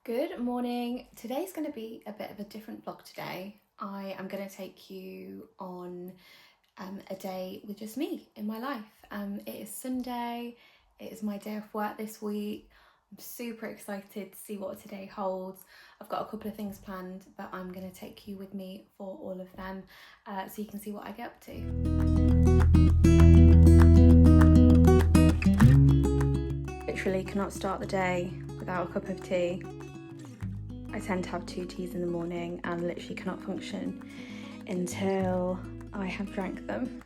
Good morning. Today's going to be a bit of a different vlog today. I am going to take you on a day with just me in my life. It is Sunday, it is my day off work this week. I'm super excited to see what today holds. I've got a couple of things planned, but I'm going to take you with me for all of them so you can see what I get up to. Literally cannot start the day without a cup of tea. I tend to have 2 teas in the morning and literally cannot function until I have drank them.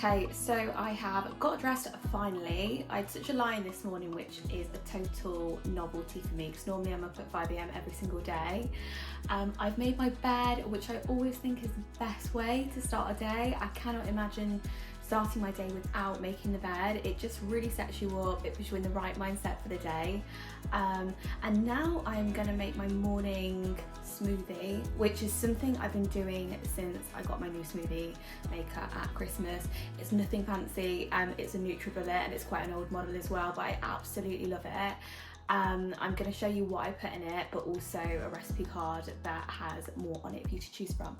Okay, so I have got dressed finally. I had such a lie-in this morning, which is a total novelty for me because normally I'm up at 5 AM every single day. I've made my bed, which I always think is the best way to start a day. I cannot imagine starting my day without making the bed. It just really sets you up, it puts you in the right mindset for the day. And now I'm gonna make my morning smoothie, which is something I've been doing since I got my new smoothie maker at Christmas. It's nothing fancy, it's a NutriBullet and it's quite an old model as well, but I absolutely love it. I'm going to show you what I put in it, but also a recipe card that has more on it for you to choose from.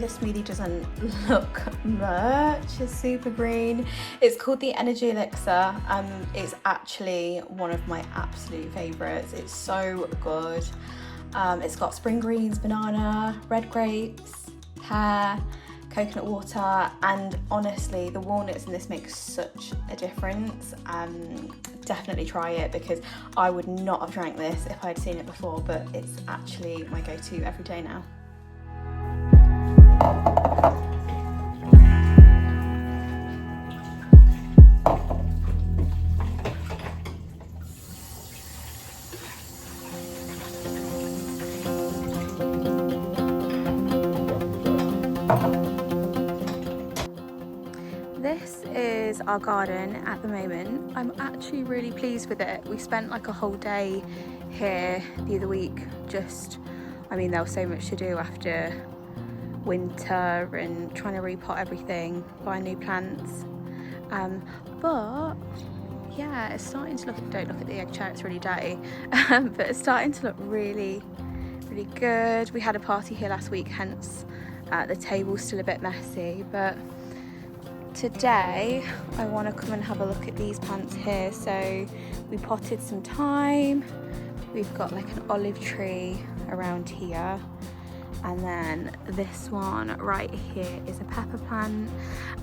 Smoothie doesn't look much, it's super green. It's called the Energy Elixir. It's actually one of my absolute favorites. It's so good. It's got spring greens, banana, red grapes, pear, coconut water, and honestly the walnuts in this make such a difference. Definitely try it because I would not have drank this if I'd seen it before, but it's actually my go-to every day now. This is our garden at the moment. I'm actually really pleased with it. We spent like a whole day here the other week there was so much to do after winter and trying to repot everything, buy new plants. But yeah, it's starting to look, don't look at the egg chair, it's really dirty, but it's starting to look really, really good. We had a party here last week, hence the table's still a bit messy, but today I want to come and have a look at these plants here. So we potted some thyme, we've got like an olive tree around here, and then this one right here is a pepper plant,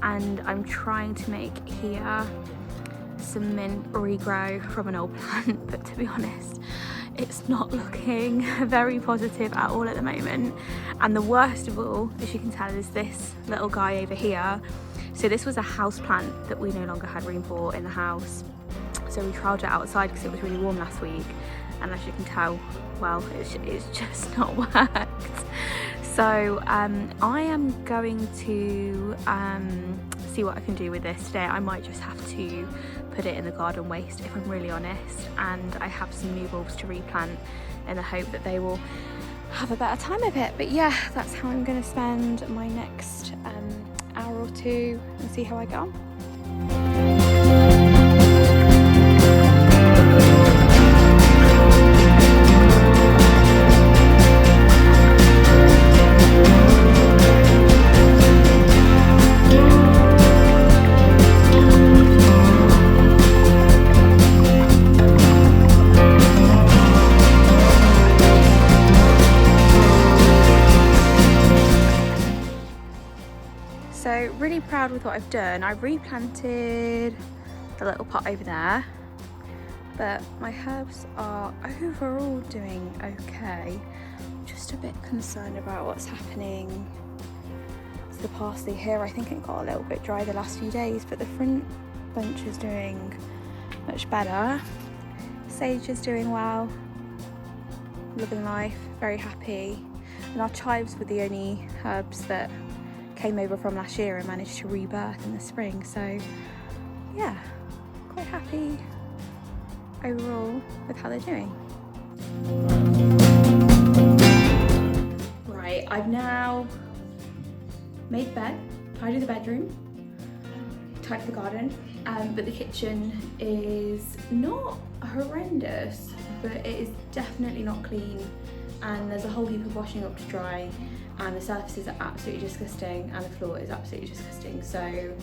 and I'm trying to make here some mint regrow from an old plant, but to be honest it's not looking very positive at all at the moment. And the worst of all, as you can tell, is this little guy over here. So this was a house plant that we no longer had room for in the house, so we trialled it outside because it was really warm last week, and as you can tell, well, it's just not worked. So I am going to see what I can do with this today. I might just have to put it in the garden waste if I'm really honest, and I have some new bulbs to replant in the hope that they will have a better time of it. But yeah, that's how I'm going to spend my next hour or two and see how I get on. proud with what I've done. I've replanted the little pot over there, but my herbs are overall doing okay. Just a bit concerned about what's happening to the parsley here. I think it got a little bit dry the last few days, but the front bunch is doing much better. Sage is doing well, loving life, very happy. And our chives were the only herbs that came over from last year and managed to rebirth in the spring. So yeah, quite happy overall with how they're doing. Right, I've now made bed, tidied the bedroom, tidied the garden, but the kitchen is not horrendous, but it is definitely not clean, and there's a whole heap of washing up to dry, and the surfaces are absolutely disgusting, and the floor is absolutely disgusting. So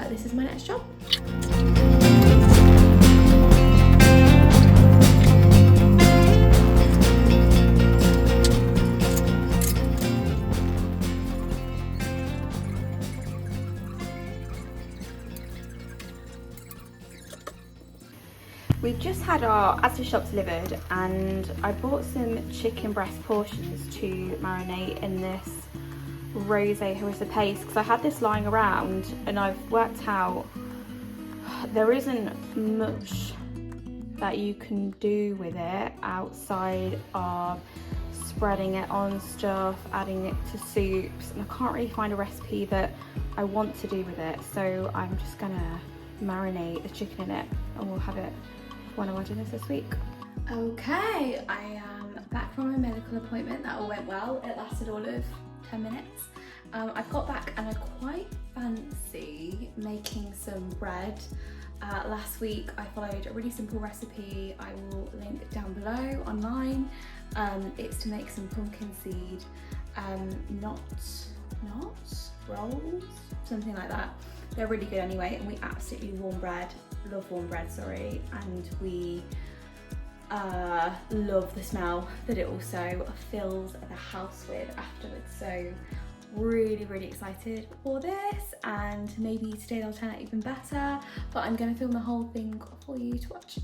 this is my next job. We've just had our Asda shop delivered, and I bought some chicken breast portions to marinate in this rosé harissa paste because I had this lying around and I've worked out there isn't much that you can do with it outside of spreading it on stuff, adding it to soups, and I can't really find a recipe that I want to do with it, so I'm just gonna marinate the chicken in it and we'll have it one of our dinners this week. Okay, I am back from a medical appointment. That all went well. It lasted all of 10 minutes. I've got back and I quite fancy making some bread. Last week I followed a really simple recipe I will link down below online. It's to make some pumpkin seed knot rolls, something like that. They're really good anyway, and we absolutely love warm bread, sorry, and we love the smell that it also fills the house with afterwards. So really excited for this, and maybe today they'll turn out even better, but I'm going to film the whole thing for you to watch.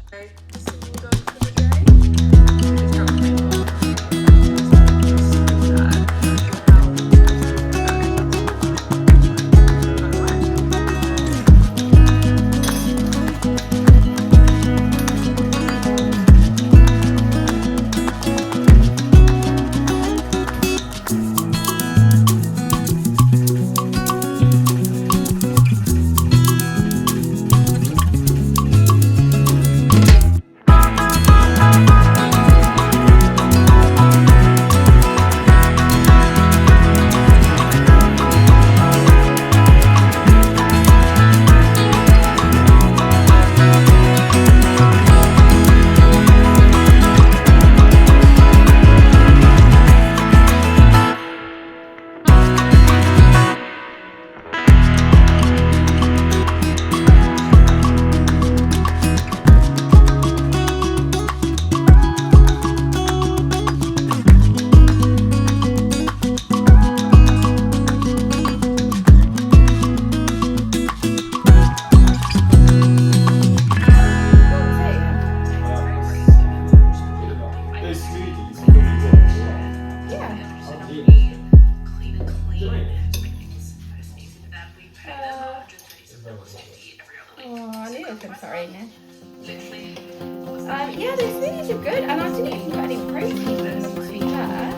Yeah, the smoothies are good, and I didn't even put any protein in them, to be fair.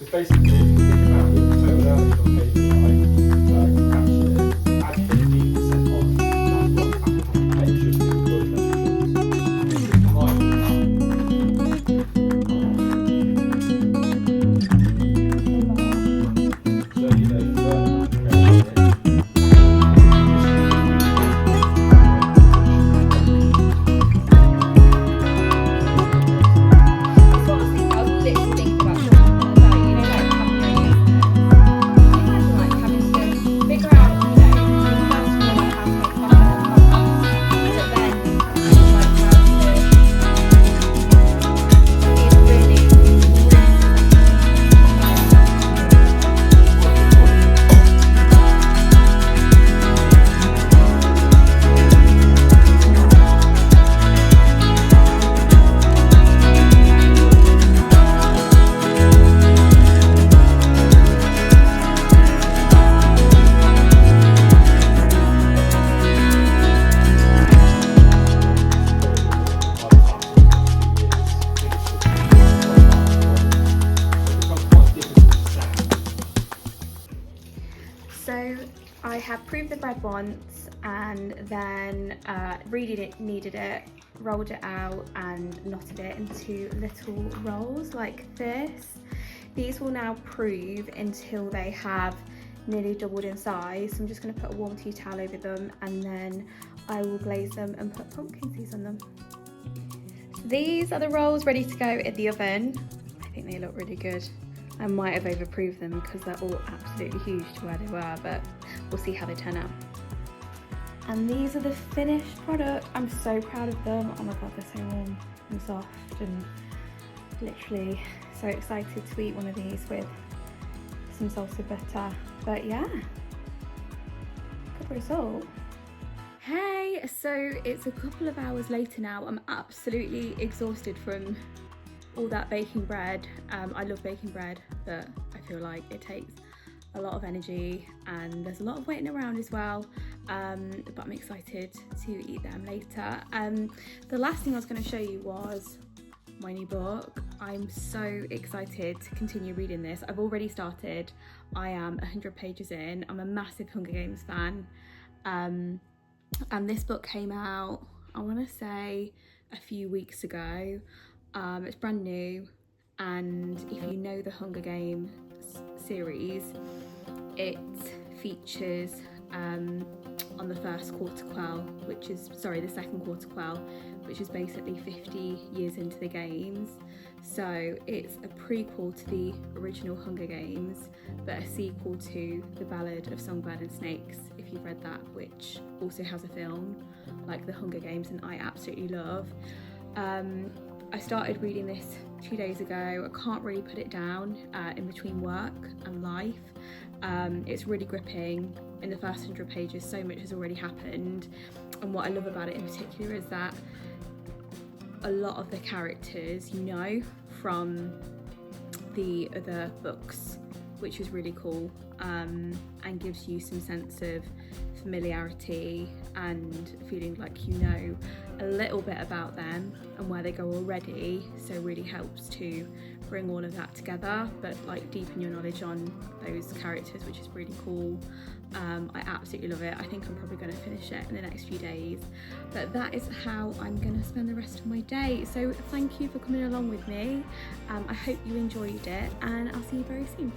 Because basically, if you think about the total earnings on paper, right? Actually, add 15% on, that's what capital pension the employee contributions. If you combine so you know, if you earn 5 So I have proved the bread once and then reading it, kneaded it, rolled it out and knotted it into little rolls like this. These will now prove until they have nearly doubled in size. So I'm just going to put a warm tea towel over them and then I will glaze them and put pumpkin seeds on them. So these are the rolls ready to go in the oven. I think they look really good. I might have overproved them because they're all absolutely huge to where they were, but we'll see how they turn out. And these are the finished product. I'm so proud of them. Oh my god, they're so warm and soft and literally so excited to eat one of these with some salsa butter. But yeah, good result. Hey, so it's a couple of hours later now. I'm absolutely exhausted from all that baking bread. I love baking bread, but I feel like it takes a lot of energy and there's a lot of waiting around as well, but I'm excited to eat them later. The last thing I was going to show you was my new book. I'm so excited to continue reading this. I've already started. I am 100 pages in. I'm a massive Hunger Games fan, and this book came out, I want to say, a few weeks ago. It's brand new, and if you know the Hunger Games series, it features on the first quarter quell, which is, sorry, the second quarter quell, which is basically 50 years into the games. So it's a prequel to the original Hunger Games, but a sequel to The Ballad of Songbird and Snakes, if you've read that, which also has a film like the Hunger Games, and I absolutely love. I started reading this 2 days ago. I can't really put it down in between work and life. It's really gripping. In the first 100 pages, so much has already happened. And what I love about it in particular is that a lot of the characters you know from the other books, which is really cool, and gives you some sense of familiarity and feeling like you know a little bit about them and where they go already. So it really helps to bring all of that together, but like deepen your knowledge on those characters, which is really cool. I absolutely love it. I think I'm probably going to finish it in the next few days, but that is how I'm going to spend the rest of my day. So thank you for coming along with me. I hope you enjoyed it, and I'll see you very soon.